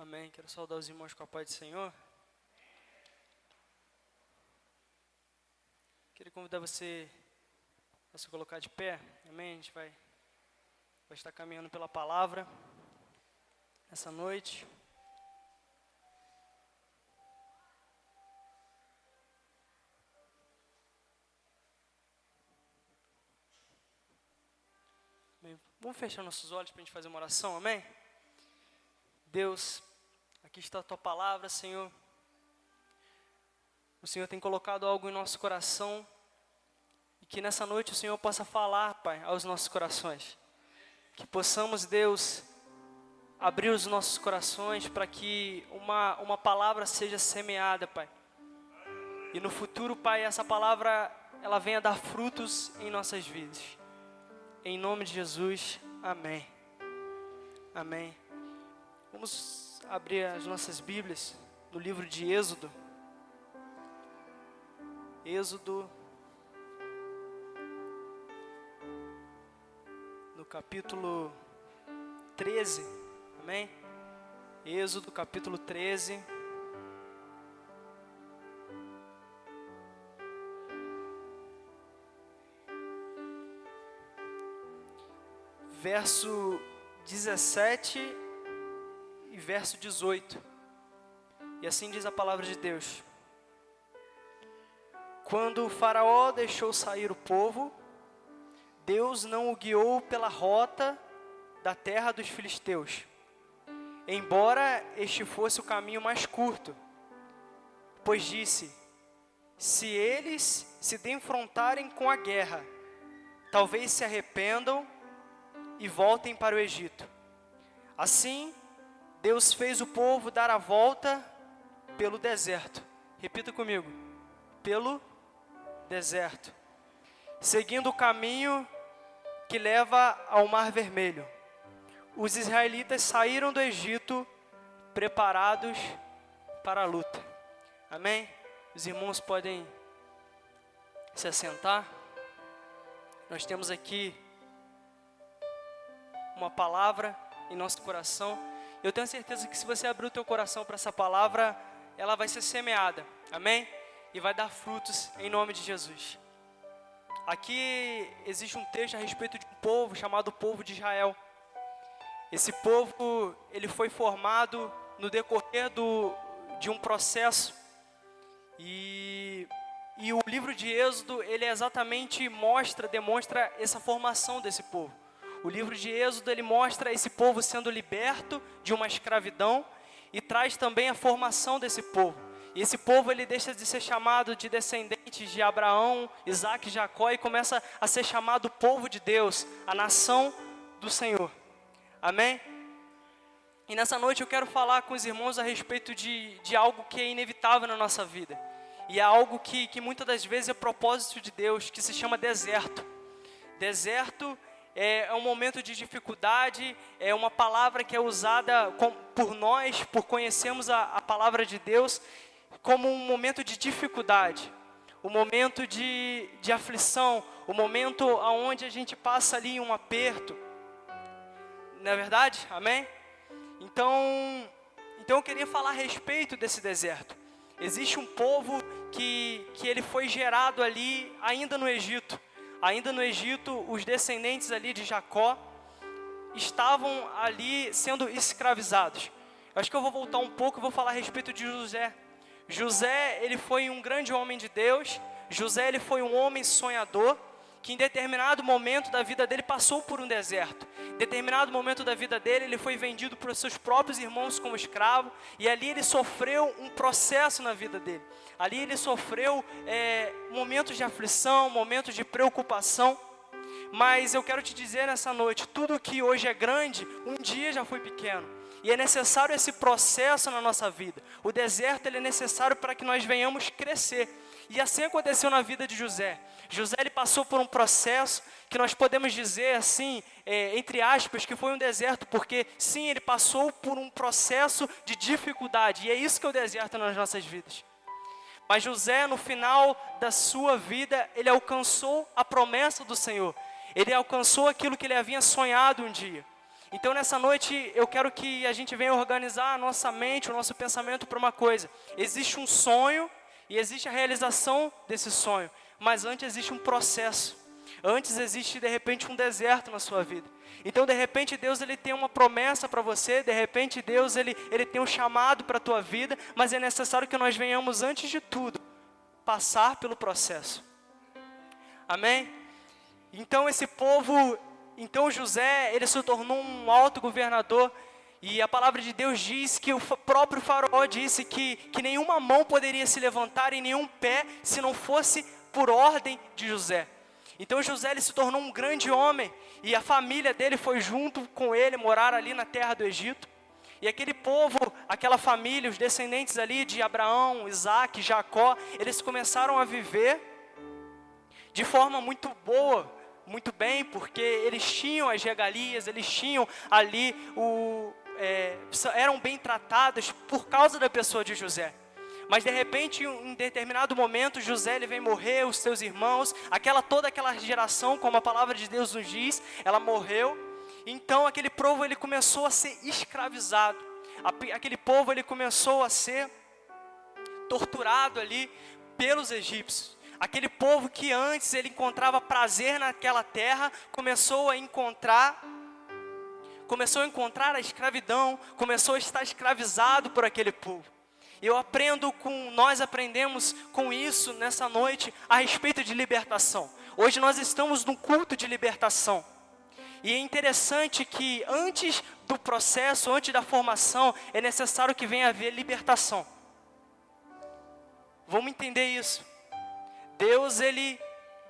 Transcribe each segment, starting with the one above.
Amém. Quero saudar os irmãos com a paz do Senhor. Queria convidar você a se colocar de pé. Amém. A gente vai estar caminhando pela palavra essa noite. Bem, vamos fechar nossos olhos para a gente fazer uma oração. Amém. Deus, aqui está a Tua palavra, Senhor. O Senhor tem colocado algo em nosso coração e que nessa noite o Senhor possa falar, Pai, aos nossos corações. Que possamos, Deus, abrir os nossos corações para que uma palavra seja semeada, Pai. E no futuro, Pai, essa palavra, ela venha dar frutos em nossas vidas. Em nome de Jesus, amém. Amém. Vamos abrir as nossas Bíblias no livro de Êxodo. Êxodo, no capítulo 13, amém? Êxodo, capítulo 13. Verso 17 e verso 18. E assim diz a palavra de Deus. Quando o faraó deixou sair o povo, Deus não o guiou pela rota da terra dos filisteus, embora este fosse o caminho mais curto, pois disse: se eles se defrontarem com a guerra, talvez se arrependam e voltem para o Egito. Assim, Deus fez o povo dar a volta pelo deserto. Repita comigo: pelo deserto, seguindo o caminho que leva ao Mar Vermelho. Os israelitas saíram do Egito preparados para a luta. Amém? Os irmãos podem se assentar. Nós temos aqui uma palavra em nosso coração. Eu tenho certeza que se você abrir o teu coração para essa palavra, ela vai ser semeada. Amém? E vai dar frutos em nome de Jesus. Aqui existe um texto a respeito de um povo chamado povo de Israel. Esse povo, ele foi formado no decorrer de um processo. E o livro de Êxodo, ele exatamente demonstra essa formação desse povo. O livro de Êxodo, ele mostra esse povo sendo liberto de uma escravidão e traz também a formação desse povo. E esse povo, ele deixa de ser chamado de descendentes de Abraão, Isaac e Jacó e começa a ser chamado povo de Deus, a nação do Senhor. Amém? E nessa noite eu quero falar com os irmãos a respeito de algo que é inevitável na nossa vida. E é algo que muitas das vezes é propósito de Deus, que se chama deserto. Deserto é um momento de dificuldade, é uma palavra que é usada por nós, por conhecermos a palavra de Deus, como um momento de dificuldade, um momento de aflição, um momento onde a gente passa ali um aperto. Não é verdade? Amém? Então eu queria falar a respeito desse deserto. Existe um povo que ele foi gerado ali ainda no Egito. Ainda no Egito, os descendentes ali de Jacó estavam ali sendo escravizados. Eu acho que eu vou voltar um pouco e vou falar a respeito de José. José, ele foi um grande homem de Deus. José, ele foi um homem sonhador, que em determinado momento da vida dele passou por um deserto. Em determinado momento da vida dele, ele foi vendido por seus próprios irmãos como escravo, e ali ele sofreu um processo na vida dele. Ali ele sofreu momentos de aflição, momentos de preocupação. Mas eu quero te dizer nessa noite, tudo que hoje é grande, um dia já foi pequeno. E é necessário esse processo na nossa vida. O deserto, ele é necessário para que nós venhamos crescer. E assim aconteceu na vida de José. José, ele passou por um processo que nós podemos dizer assim, entre aspas, que foi um deserto, porque sim, ele passou por um processo de dificuldade. E é isso que é o deserto nas nossas vidas. Mas José, no final da sua vida, ele alcançou a promessa do Senhor. Ele alcançou aquilo que ele havia sonhado um dia. Então nessa noite eu quero que a gente venha organizar a nossa mente, o nosso pensamento para uma coisa. Existe um sonho e existe a realização desse sonho, mas antes existe um processo. Antes existe de repente um deserto na sua vida. Então de repente Deus ele tem uma promessa para você, de repente Deus ele tem um chamado para a tua vida, mas é necessário que nós venhamos antes de tudo passar pelo processo. Amém? Então esse povo, então José, ele se tornou um alto governador, e a palavra de Deus diz que o próprio faraó disse que nenhuma mão poderia se levantar e nenhum pé se não fosse por ordem de José. Então José ele se tornou um grande homem, e a família dele foi junto com ele morar ali na terra do Egito. E aquele povo, aquela família, os descendentes ali de Abraão, Isaac, Jacó, eles começaram a viver de forma muito boa, muito bem, porque eles tinham as regalias, eles tinham ali, eram bem tratados por causa da pessoa de José. Mas de repente, em determinado momento, José ele vem morrer, os seus irmãos, toda aquela geração, como a palavra de Deus nos diz, ela morreu. Então aquele povo ele começou a ser escravizado. Aquele povo ele começou a ser torturado ali pelos egípcios. Aquele povo que antes ele encontrava prazer naquela terra, começou a encontrar a escravidão, começou a estar escravizado por aquele povo. Nós aprendemos com isso nessa noite a respeito de libertação. Hoje nós estamos num culto de libertação. E é interessante que antes do processo, antes da formação, é necessário que venha haver libertação. Vamos entender isso. Deus, ele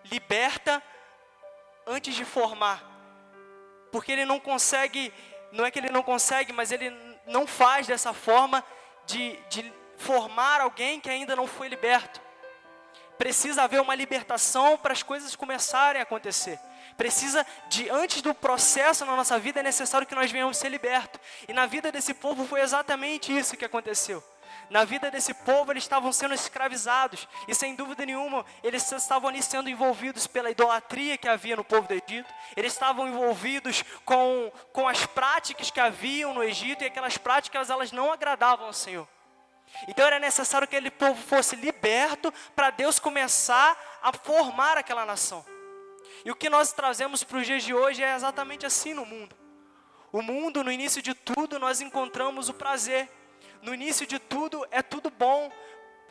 liberta antes de formar. Porque ele não consegue, não é que ele não consegue, mas ele não faz dessa forma de formar alguém que ainda não foi liberto. Precisa haver uma libertação para as coisas começarem a acontecer. Antes do processo na nossa vida, é necessário que nós venhamos ser libertos. E na vida desse povo foi exatamente isso que aconteceu. Na vida desse povo, eles estavam sendo escravizados. E sem dúvida nenhuma, eles estavam ali sendo envolvidos pela idolatria que havia no povo do Egito. Eles estavam envolvidos com as práticas que haviam no Egito. E aquelas práticas, elas não agradavam ao Senhor. Então era necessário que aquele povo fosse liberto para Deus começar a formar aquela nação. E o que nós trazemos para os dias de hoje é exatamente assim no mundo. O mundo, no início de tudo, nós encontramos o prazer. No início de tudo, é tudo bom.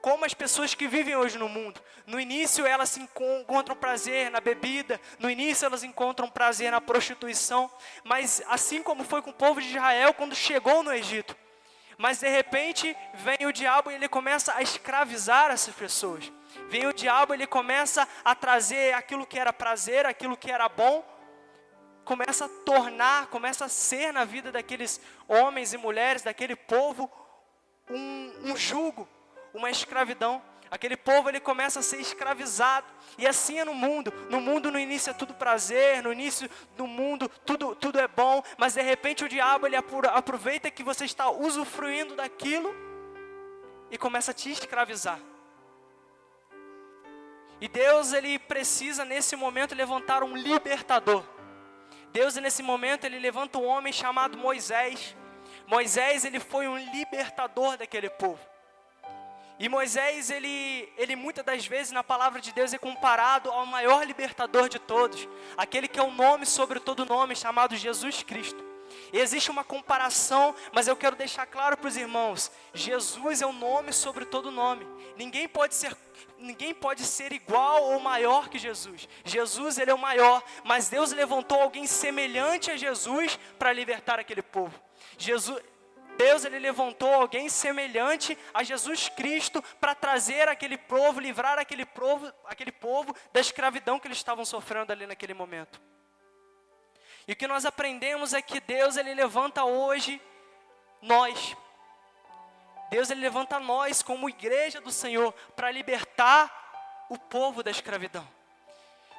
Como as pessoas que vivem hoje no mundo. No início, elas encontram prazer na bebida. No início, elas encontram prazer na prostituição. Mas assim como foi com o povo de Israel quando chegou no Egito. Mas de repente, vem o diabo e ele começa a escravizar essas pessoas. Vem o diabo, ele começa a trazer aquilo que era prazer, aquilo que era bom, começa a ser na vida daqueles homens e mulheres, daquele povo, um jugo, uma escravidão. Aquele povo, ele começa a ser escravizado. E assim é no mundo. No mundo, no início é tudo prazer. No início do mundo, tudo é bom. Mas de repente o diabo, ele aproveita que você está usufruindo daquilo e começa a te escravizar. E Deus, ele precisa nesse momento levantar um libertador. Deus, nesse momento, ele levanta um homem chamado Moisés. Moisés, ele foi um libertador daquele povo. E Moisés, ele muitas das vezes na palavra de Deus é comparado ao maior libertador de todos. Aquele que é o nome sobre todo nome, chamado Jesus Cristo. E existe uma comparação, mas eu quero deixar claro para os irmãos. Jesus é o nome sobre todo nome. Ninguém pode ser igual ou maior que Jesus. Jesus, ele é o maior, mas Deus levantou alguém semelhante a Jesus para libertar aquele povo. Deus, ele levantou alguém semelhante a Jesus Cristo para trazer aquele povo, livrar aquele povo da escravidão que eles estavam sofrendo ali naquele momento. E o que nós aprendemos é que Deus, ele levanta hoje nós. Deus, ele levanta nós como igreja do Senhor para libertar o povo da escravidão.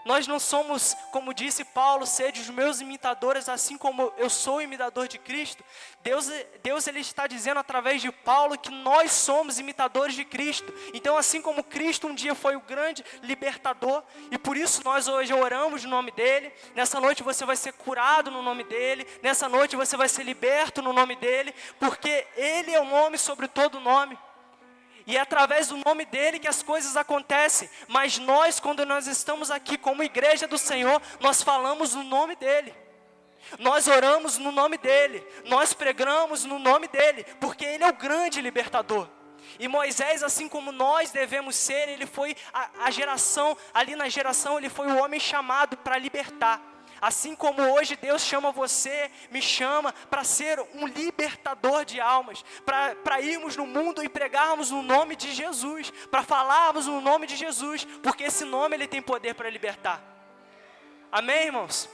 Nós não somos, como disse Paulo, sede os meus imitadores, assim como eu sou imitador de Cristo. Deus ele está dizendo através de Paulo que nós somos imitadores de Cristo. Então, assim como Cristo um dia foi o grande libertador, e por isso nós hoje oramos no nome dele, nessa noite você vai ser curado no nome dele, nessa noite você vai ser liberto no nome dele, porque ele é o nome sobre todo nome. E é através do nome dele que as coisas acontecem. Mas nós, quando nós estamos aqui como igreja do Senhor, nós falamos no nome dele. Nós oramos no nome dele. Nós pregamos no nome dele. Porque ele é o grande libertador. E Moisés, assim como nós devemos ser, ele foi a geração, ali na geração, ele foi o homem chamado para libertar. Assim como hoje Deus chama você, me chama para ser um libertador de almas, para irmos no mundo e pregarmos no nome de Jesus, para falarmos no nome de Jesus, porque esse nome ele tem poder para libertar. Amém, irmãos?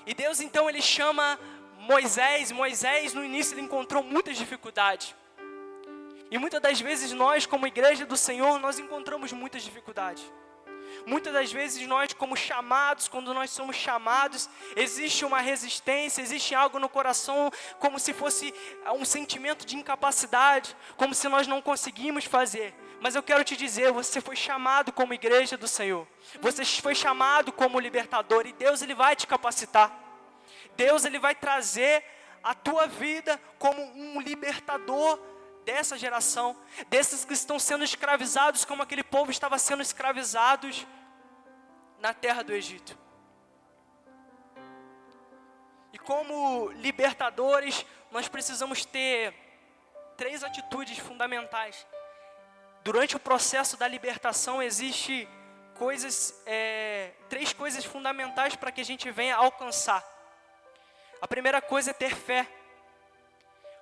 E Deus então ele chama Moisés no início ele encontrou muitas dificuldades. E muitas das vezes nós como igreja do Senhor, nós encontramos muitas dificuldades. Muitas das vezes nós como chamados, quando nós somos chamados, existe uma resistência, existe algo no coração, como se fosse um sentimento de incapacidade, como se nós não conseguimos fazer. Mas eu quero te dizer, você foi chamado como igreja do Senhor, você foi chamado como libertador, e Deus ele vai te capacitar. Deus ele vai trazer a tua vida como um libertador dessa geração, desses que estão sendo escravizados, como aquele povo estava sendo escravizados na terra do Egito. E como libertadores, nós precisamos ter 3 atitudes fundamentais. Durante o processo da libertação, existe 3 coisas fundamentais para que a gente venha alcançar. A primeira coisa é ter fé.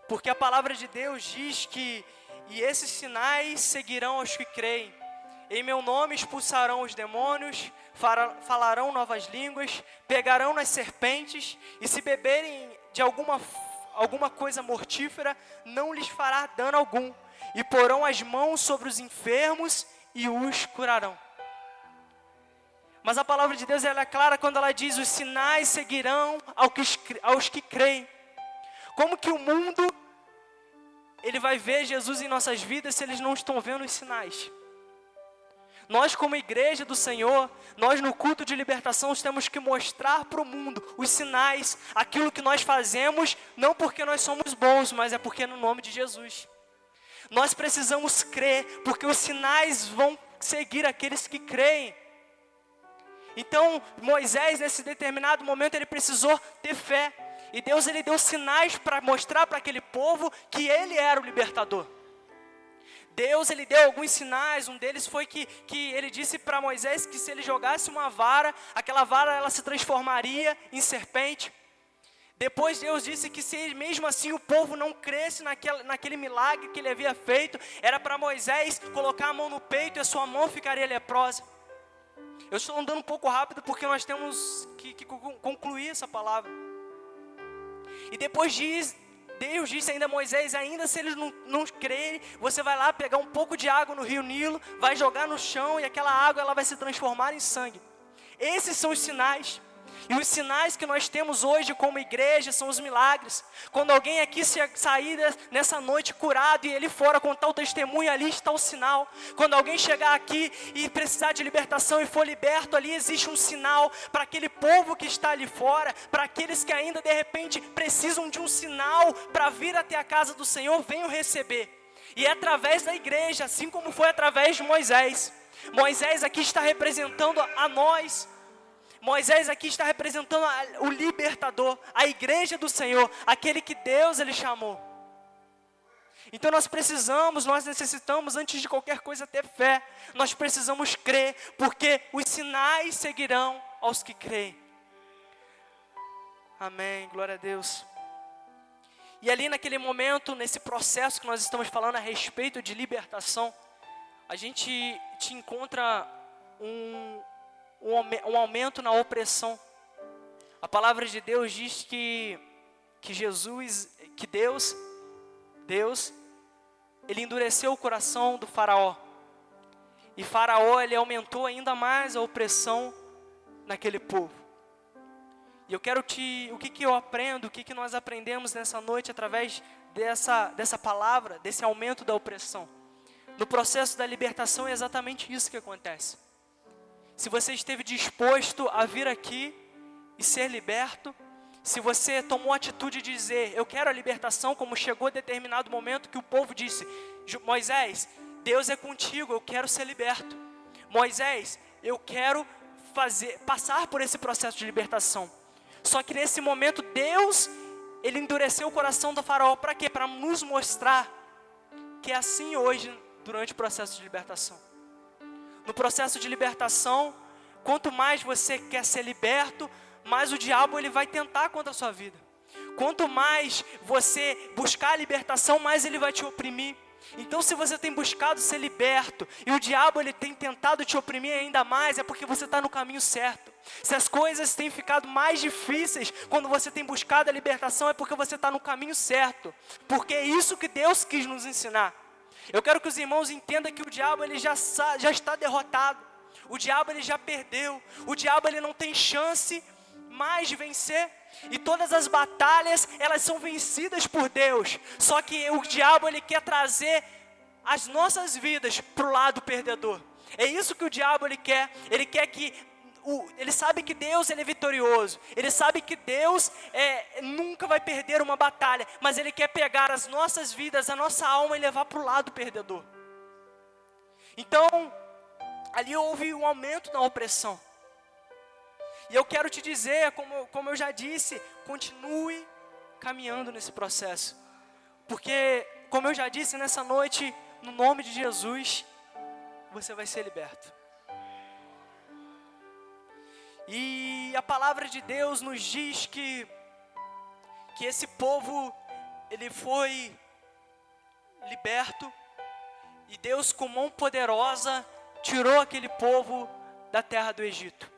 Porque a palavra de Deus diz que e esses sinais seguirão aos que creem. Em meu nome expulsarão os demônios, falarão novas línguas, pegarão nas serpentes, e se beberem de alguma coisa mortífera, não lhes fará dano algum. E porão as mãos sobre os enfermos e os curarão. Mas a palavra de Deus ela é clara quando ela diz: os sinais seguirão aos que creem. Como que o mundo ele vai ver Jesus em nossas vidas se eles não estão vendo os sinais? Nós como igreja do Senhor, nós no culto de libertação temos que mostrar para o mundo os sinais, aquilo que nós fazemos, não porque nós somos bons, mas é porque é no nome de Jesus. Nós precisamos crer, porque os sinais vão seguir aqueles que creem. Então Moisés nesse determinado momento ele precisou ter fé. E Deus ele deu sinais para mostrar para aquele povo que ele era o libertador. Deus ele deu alguns sinais, um deles foi que ele disse para Moisés que se ele jogasse uma vara, aquela vara ela se transformaria em serpente. Depois Deus disse que se mesmo assim o povo não cresce naquele milagre que ele havia feito, era para Moisés colocar a mão no peito e a sua mão ficaria leprosa. Eu estou andando um pouco rápido porque nós temos que concluir essa palavra. E depois Deus disse ainda a Moisés, ainda se eles não crerem, você vai lá pegar um pouco de água no rio Nilo, vai jogar no chão e aquela água ela vai se transformar em sangue. Esses são os sinais. E os sinais que nós temos hoje como igreja são os milagres. Quando alguém aqui sair nessa noite curado e ele fora contar o testemunho, ali está o sinal. Quando alguém chegar aqui e precisar de libertação e for liberto, ali existe um sinal para aquele povo que está ali fora, para aqueles que ainda de repente precisam de um sinal para vir até a casa do Senhor, venham receber. E é através da igreja, assim como foi através de Moisés. Moisés aqui está representando a nós. Moisés aqui está representando o libertador, a igreja do Senhor, aquele que Deus ele chamou. Então nós necessitamos antes de qualquer coisa ter fé. Nós precisamos crer, porque os sinais seguirão aos que creem. Amém, glória a Deus. E ali naquele momento, nesse processo que nós estamos falando a respeito de libertação, a gente te encontra um aumento na opressão. A palavra de Deus diz que Deus, ele endureceu o coração do faraó. E Faraó, ele aumentou ainda mais a opressão naquele povo. E o que eu aprendo, o que nós aprendemos nessa noite através dessa palavra, desse aumento da opressão? No processo da libertação é exatamente isso que acontece. Se você esteve disposto a vir aqui e ser liberto, se você tomou a atitude de dizer, eu quero a libertação, como chegou a determinado momento que o povo disse, Moisés, Deus é contigo, eu quero ser liberto. Moisés, eu quero passar por esse processo de libertação. Só que nesse momento Deus, ele endureceu o coração do faraó, para quê? Para nos mostrar que é assim hoje, durante o processo de libertação. No processo de libertação, quanto mais você quer ser liberto, mais o diabo ele vai tentar contra a sua vida. Quanto mais você buscar a libertação, mais ele vai te oprimir. Então, se você tem buscado ser liberto e o diabo ele tem tentado te oprimir ainda mais, é porque você está no caminho certo. Se as coisas têm ficado mais difíceis quando você tem buscado a libertação, é porque você está no caminho certo. Porque é isso que Deus quis nos ensinar. Eu quero que os irmãos entendam que o diabo ele já está derrotado. O diabo ele já perdeu. O diabo ele não tem chance mais de vencer. E todas as batalhas, elas são vencidas por Deus. Só que o diabo ele quer trazer as nossas vidas para o lado perdedor. É isso que o diabo ele quer. Ele quer que ele sabe que Deus ele é vitorioso. Ele sabe que Deus nunca vai perder uma batalha. Mas ele quer pegar as nossas vidas, a nossa alma e levar para o lado perdedor. Então, ali houve um aumento na opressão. E eu quero te dizer, como eu já disse, continue caminhando nesse processo. Porque, como eu já disse nessa noite, no nome de Jesus, você vai ser liberto. E a palavra de Deus nos diz que esse povo, ele foi liberto. E Deus, com mão poderosa, tirou aquele povo da terra do Egito.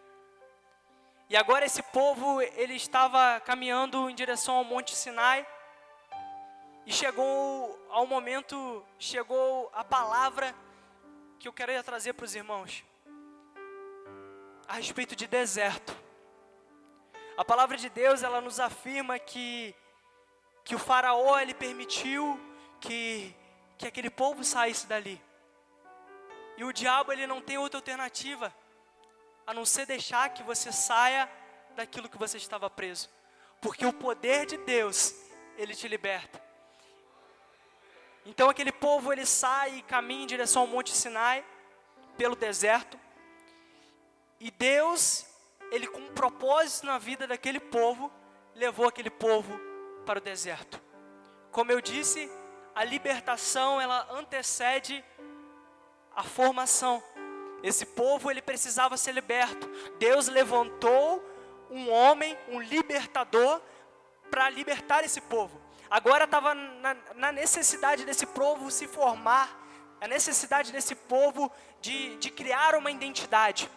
E agora esse povo, ele estava caminhando em direção ao Monte Sinai. E chegou a palavra que eu queria trazer para os irmãos. A respeito de deserto. A palavra de Deus, ela nos afirma que o faraó, ele permitiu que aquele povo saísse dali. E o diabo, ele não tem outra alternativa a não ser deixar que você saia daquilo que você estava preso. Porque o poder de Deus, ele te liberta. Então aquele povo, ele sai e caminha em direção ao Monte Sinai, pelo deserto. E Deus, ele com um propósito na vida daquele povo, levou aquele povo para o deserto. Como eu disse, a libertação, ela antecede a formação. Esse povo, ele precisava ser liberto. Deus levantou um homem, um libertador, para libertar esse povo. Agora estava na necessidade desse povo se formar, a necessidade desse povo de criar uma identidade.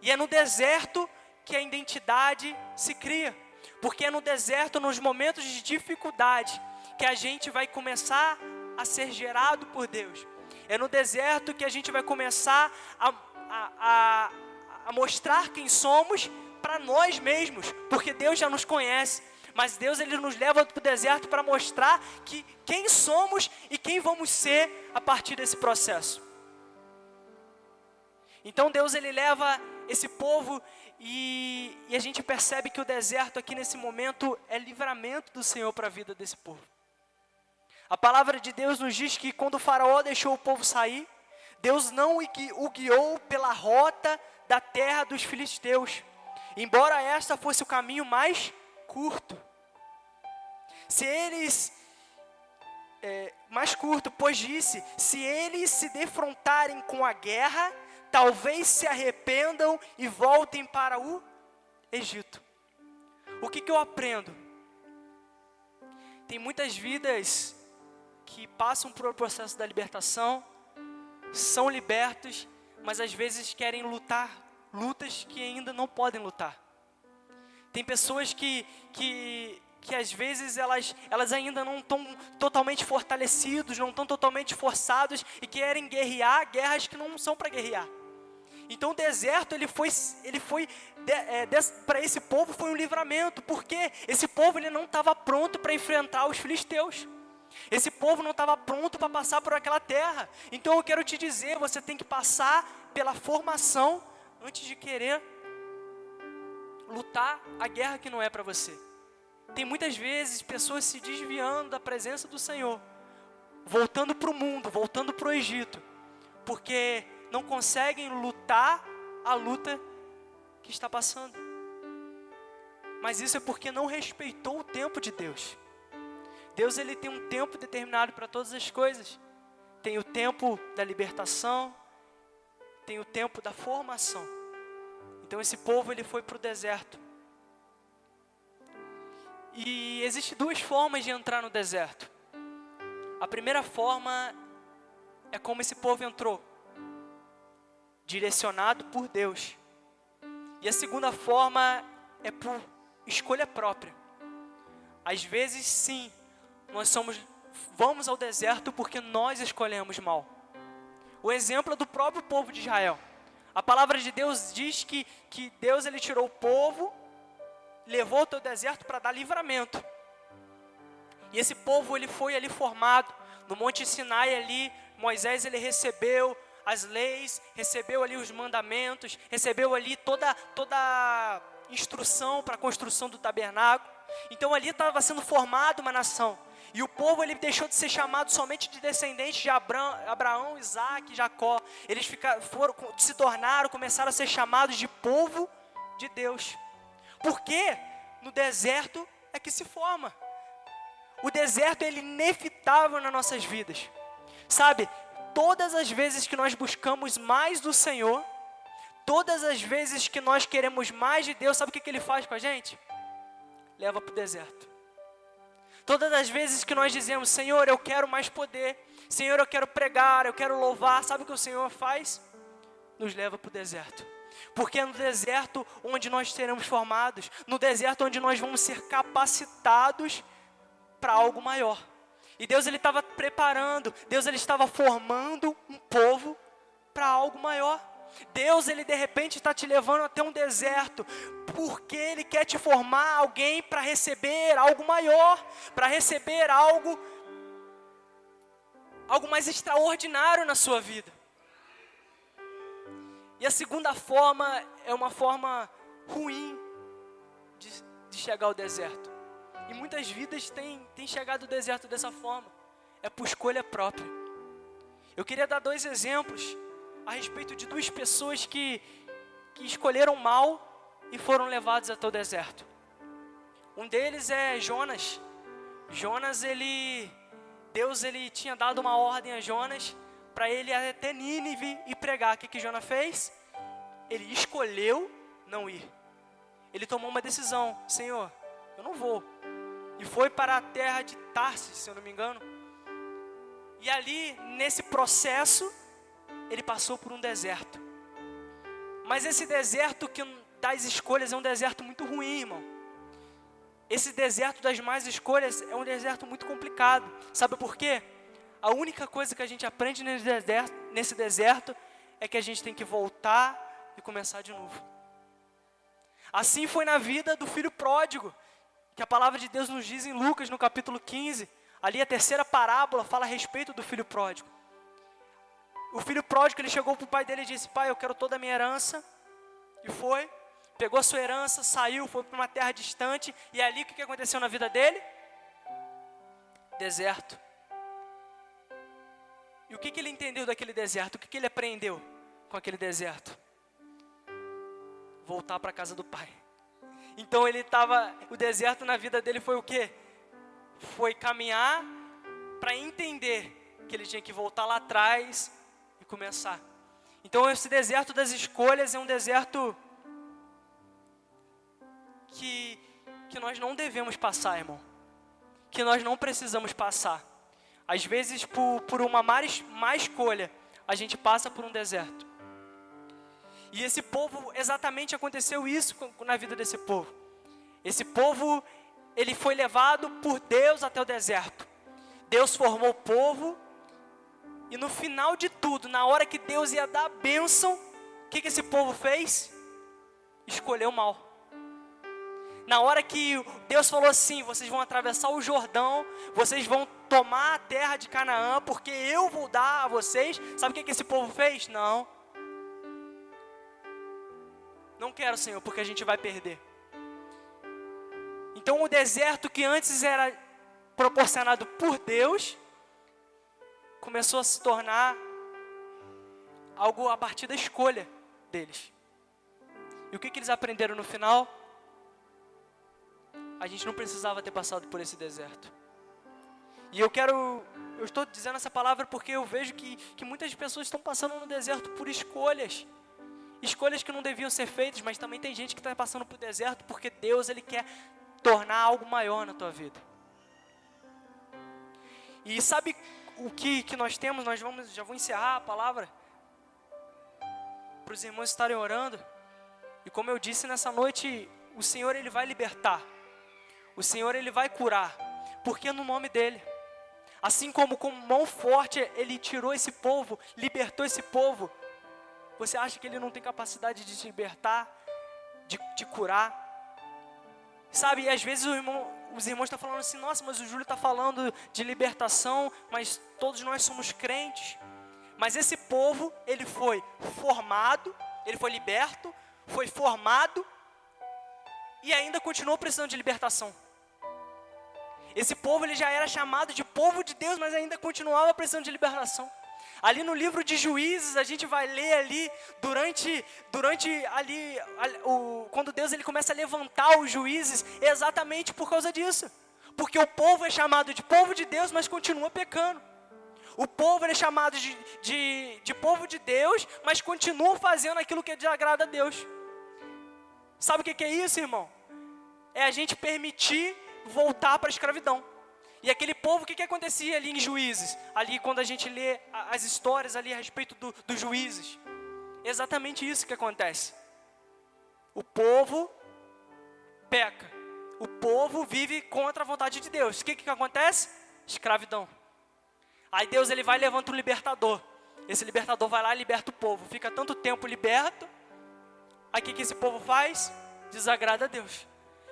E é no deserto que a identidade se cria. Porque é no deserto, nos momentos de dificuldade, que a gente vai começar a ser gerado por Deus. É no deserto que a gente vai começar a mostrar quem somos para nós mesmos, porque Deus já nos conhece, mas Deus ele nos leva para o deserto para mostrar quem somos e quem vamos ser a partir desse processo. Então Deus ele leva esse povo e a gente percebe que o deserto aqui nesse momento é livramento do Senhor para a vida desse povo. A palavra de Deus nos diz que quando o faraó deixou o povo sair, Deus não o guiou pela rota da terra dos filisteus, embora esta fosse o caminho mais curto. Mais curto, pois disse, se eles se defrontarem com a guerra, talvez se arrependam e voltem para o Egito. O que eu aprendo? Tem muitas vidas que passam por o processo da libertação, são libertos, mas às vezes querem lutar lutas que ainda não podem lutar. Tem pessoas que que às vezes elas ainda não estão totalmente fortalecidos, não estão totalmente forçados e querem guerrear guerras que não são para guerrear. Então o deserto para esse povo foi um livramento, porque esse povo ele não estava pronto para enfrentar os filisteus. Esse povo não estava pronto para passar por aquela terra. Então eu quero te dizer, você tem que passar pela formação antes de querer lutar a guerra que não é para você. Tem muitas vezes pessoas se desviando da presença do Senhor, voltando para o mundo, voltando para o Egito, porque não conseguem lutar a luta que está passando. Mas isso é porque não respeitou o tempo de Deus. Deus ele tem um tempo determinado para todas as coisas. Tem o tempo da libertação, tem o tempo da formação. Então esse povo ele foi para o deserto. E existem duas formas de entrar no deserto. A primeira forma é como esse povo entrou, direcionado por Deus. E a segunda forma é por escolha própria. Às vezes sim, vamos ao deserto porque nós escolhemos mal. O exemplo é do próprio povo de Israel. A palavra de Deus diz que Deus ele tirou o povo, levou até o deserto para dar livramento. E esse povo ele foi ali formado no Monte Sinai ali. Moisés ele recebeu as leis, recebeu ali os mandamentos, recebeu ali toda a instrução para a construção do tabernáculo. Então ali estava sendo formada uma nação. E o povo ele deixou de ser chamado somente de descendentes de Abraão, Isaac, Jacó. Eles começaram a ser chamados de povo de Deus. Porque no deserto é que se forma. O deserto ele é inevitável nas nossas vidas. Sabe, todas as vezes que nós buscamos mais do Senhor, todas as vezes que nós queremos mais de Deus, sabe o que Ele faz com a gente? Leva para o deserto. Todas as vezes que nós dizemos, Senhor, eu quero mais poder, Senhor, eu quero pregar, eu quero louvar, sabe o que o Senhor faz? Nos leva para o deserto. Porque é no deserto onde nós seremos formados, no deserto onde nós vamos ser capacitados para algo maior. E Deus ele estava preparando, Deus ele estava formando um povo para algo maior. Deus ele de repente está te levando até um deserto, porque Ele quer te formar alguém para receber algo maior, para receber algo mais extraordinário na sua vida. E a segunda forma é uma forma ruim de chegar ao deserto. E muitas vidas têm chegado ao deserto dessa forma. É por escolha própria. Eu queria dar 2 exemplos a respeito de 2 pessoas que escolheram mal e foram levados até o deserto. Um deles é Jonas. Jonas, Deus tinha dado uma ordem a Jonas para ele ir até Nínive e pregar. O que Jonas fez? Ele escolheu não ir. Ele tomou uma decisão. Senhor, eu não vou. E foi para a terra de Tarsis, se eu não me engano. E ali, nesse processo, ele passou por um deserto. Mas esse deserto das escolhas é um deserto muito ruim, irmão. Esse deserto das más escolhas é um deserto muito complicado. Sabe por quê? A única coisa que a gente aprende nesse deserto é que a gente tem que voltar e começar de novo. Assim foi na vida do filho pródigo, que a palavra de Deus nos diz em Lucas, no capítulo 15. Ali a terceira parábola fala a respeito do filho pródigo. O filho pródigo, ele chegou para o pai dele e disse, pai, eu quero toda a minha herança. E foi, pegou a sua herança, saiu, foi para uma terra distante. E ali o que aconteceu na vida dele? Deserto. E o que ele entendeu daquele deserto? O que ele aprendeu com aquele deserto? Voltar para a casa do pai. Então o deserto na vida dele foi o quê? Foi caminhar para entender que ele tinha que voltar lá atrás e começar. Então esse deserto das escolhas é um deserto que nós não devemos passar, irmão. Que nós não precisamos passar. Às vezes por uma má escolha, a gente passa por um deserto. E esse povo, exatamente aconteceu isso na vida desse povo. Esse povo, ele foi levado por Deus até o deserto. Deus formou o povo, e no final de tudo, na hora que Deus ia dar a bênção, o que esse povo fez? Escolheu mal. Na hora que Deus falou assim, vocês vão atravessar o Jordão, vocês vão tomar a terra de Canaã, porque eu vou dar a vocês, sabe o que esse povo fez? Não quero, Senhor, porque a gente vai perder. Então o deserto que antes era proporcionado por Deus, começou a se tornar algo a partir da escolha deles. E o que eles aprenderam no final? A gente não precisava ter passado por esse deserto. E eu estou dizendo essa palavra porque eu vejo que muitas pessoas estão passando no deserto por escolhas. Escolhas que não deviam ser feitas, mas também tem gente que está passando por deserto porque Deus, Ele quer tornar algo maior na tua vida. E sabe o que nós temos? Já vou encerrar a palavra para os irmãos estarem orando. E como eu disse nessa noite, o Senhor, Ele vai libertar. O Senhor, Ele vai curar, porque é no nome dEle. Assim como com mão forte Ele tirou esse povo, libertou esse povo, você acha que Ele não tem capacidade de te libertar, de te curar? Sabe, e às vezes os irmãos estão falando assim, nossa, mas o Júlio está falando de libertação, mas todos nós somos crentes. Mas esse povo, ele foi formado, ele foi liberto, foi formado, e ainda continuou precisando de libertação. Esse povo, ele já era chamado de povo de Deus, mas ainda continuava precisando de libertação. Ali no livro de Juízes, a gente vai ler ali, quando Deus, ele começa a levantar os juízes, é exatamente por causa disso. Porque o povo é chamado de povo de Deus, mas continua pecando. O povo, ele é chamado de povo de Deus, mas continua fazendo aquilo que desagrada a Deus. Sabe o que é isso, irmão? É a gente permitir voltar para a escravidão. E aquele povo, o que acontecia ali em Juízes? Ali quando a gente lê as histórias ali a respeito dos juízes. É exatamente isso que acontece. O povo peca. O povo vive contra a vontade de Deus. O que acontece? Escravidão. Aí Deus, ele vai e levanta um libertador. Esse libertador vai lá e liberta o povo. Fica tanto tempo liberto. Aí o que esse povo faz? Desagrada a Deus.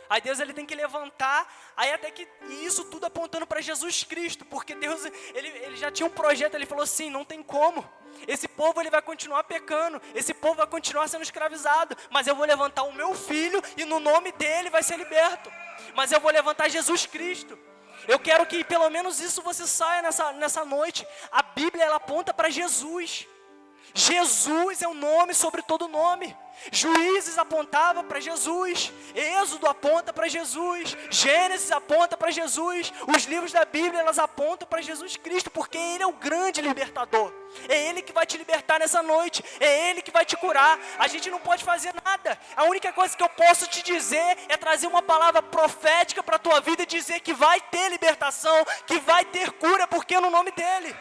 Aí Deus, ele tem que levantar, aí até que isso tudo apontando para Jesus Cristo, porque Deus, ele já tinha um projeto, ele falou assim, não tem como, esse povo, ele vai continuar pecando, esse povo vai continuar sendo escravizado, mas eu vou levantar o meu filho e no nome dele vai ser liberto, mas eu vou levantar Jesus Cristo. Eu quero que pelo menos isso você saia nessa noite. A Bíblia, ela aponta para Jesus. Jesus é o nome sobre todo nome. Juízes apontava para Jesus, Êxodo aponta para Jesus, Gênesis aponta para Jesus, os livros da Bíblia, elas apontam para Jesus Cristo, porque Ele é o grande libertador. É Ele que vai te libertar nessa noite, é Ele que vai te curar. A gente não pode fazer nada. A única coisa que eu posso te dizer é trazer uma palavra profética para a tua vida e dizer que vai ter libertação, que vai ter cura, porque é no nome dEle.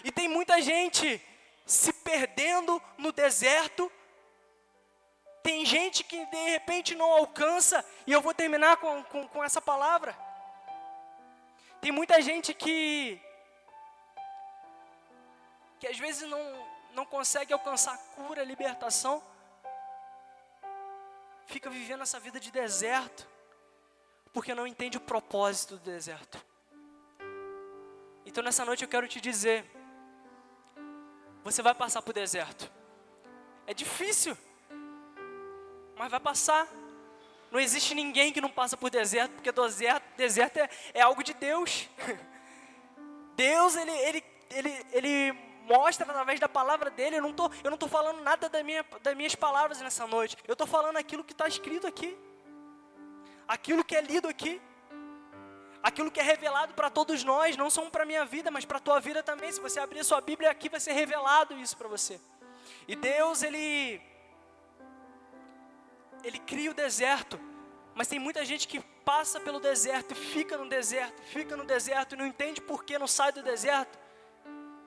E tem muita gente se perdendo no deserto. Tem gente que de repente não alcança. E eu vou terminar com essa palavra. Tem muita gente que às vezes não consegue alcançar cura, libertação. Fica vivendo essa vida de deserto. Porque não entende o propósito do deserto. Então nessa noite eu quero te dizer. Você vai passar por deserto. É difícil, mas vai passar. Não existe ninguém que não passa por deserto, porque deserto é algo de Deus. Deus, ele mostra através da palavra dele. Eu não tô falando nada das minhas palavras nessa noite. Eu estou falando aquilo que está escrito aqui. Aquilo que é lido aqui. Aquilo que é revelado para todos nós, não só para a minha vida, mas para a tua vida também. Se você abrir a sua Bíblia aqui, vai ser revelado isso para você. E Deus, Ele cria o deserto, mas tem muita gente que passa pelo deserto, fica no deserto e não entende por que não sai do deserto.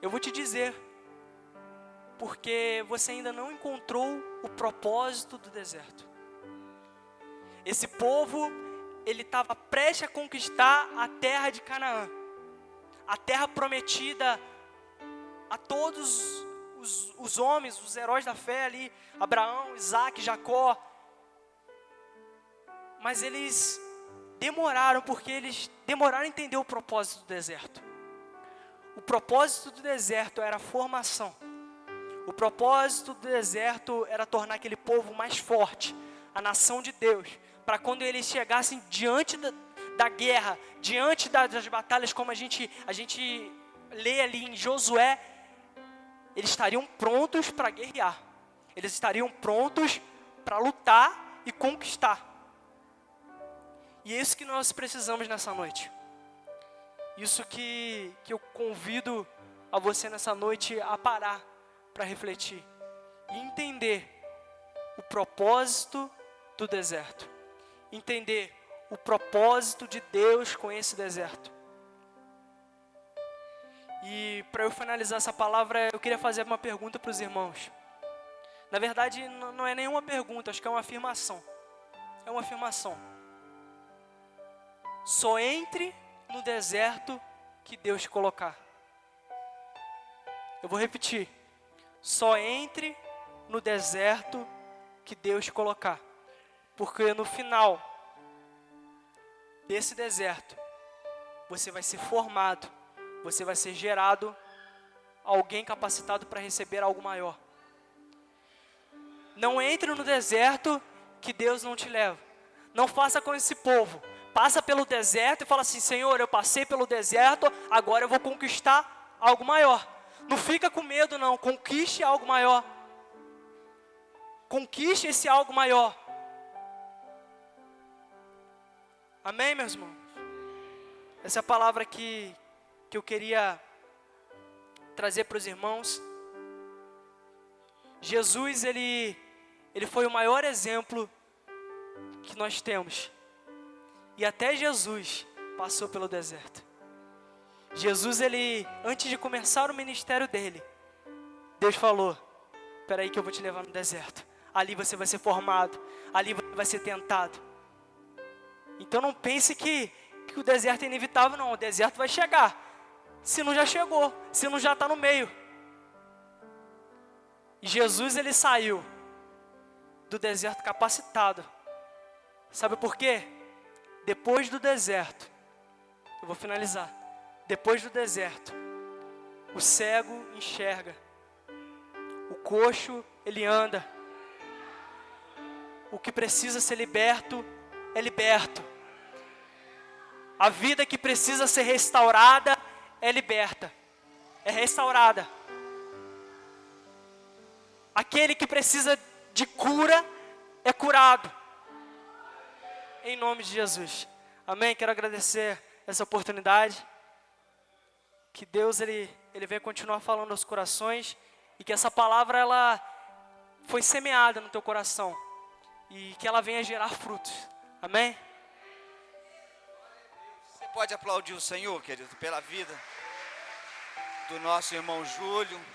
Eu vou te dizer, porque você ainda não encontrou o propósito do deserto. Esse povo, ele estava prestes a conquistar a terra de Canaã, a terra prometida a todos os homens, os heróis da fé ali, Abraão, Isaac, Jacó. Mas eles demoraram, porque eles demoraram a entender o propósito do deserto. O propósito do deserto era a formação. O propósito do deserto era tornar aquele povo mais forte, a nação de Deus, para quando eles chegassem diante da guerra, diante das batalhas, como a gente lê ali em Josué, eles estariam prontos para guerrear. Eles estariam prontos para lutar e conquistar. E é isso que nós precisamos nessa noite. Isso que eu convido a você nessa noite a parar para refletir e entender o propósito do deserto. Entender o propósito de Deus com esse deserto. E para eu finalizar essa palavra, eu queria fazer uma pergunta para os irmãos. Na verdade, não é nenhuma pergunta, acho que é uma afirmação. É uma afirmação. Só entre no deserto que Deus te colocar. Eu vou repetir. Só entre no deserto que Deus te colocar. Porque no final desse deserto, você vai ser formado, você vai ser gerado alguém capacitado para receber algo maior. Não entre no deserto que Deus não te leva. Não faça com esse povo. Passa pelo deserto e fala assim: Senhor, eu passei pelo deserto, agora eu vou conquistar algo maior. Não fica com medo não, conquiste algo maior. Conquiste esse algo maior. Amém, meus irmãos? Essa é a palavra que eu queria trazer para os irmãos. Jesus, ele foi o maior exemplo que nós temos. E até Jesus passou pelo deserto. Jesus, antes de começar o ministério dele, Deus falou: espera aí que eu vou te levar no deserto. Ali você vai ser formado, ali você vai ser tentado. Então não pense que o deserto é inevitável, não. O deserto vai chegar. Se não já chegou, se não já está no meio. E Jesus, ele saiu do deserto capacitado. Sabe por quê? Depois do deserto, eu vou finalizar. Depois do deserto, o cego enxerga, o coxo ele anda, o que precisa ser liberto é liberto, a vida que precisa ser restaurada é liberta, é restaurada. Aquele que precisa de cura é curado. Em nome de Jesus. Amém? Quero agradecer essa oportunidade. Que Deus ele venha continuar falando aos corações. E que essa palavra ela foi semeada no teu coração. E que ela venha gerar frutos. Amém? Você pode aplaudir o Senhor, querido, pela vida do nosso irmão Júlio.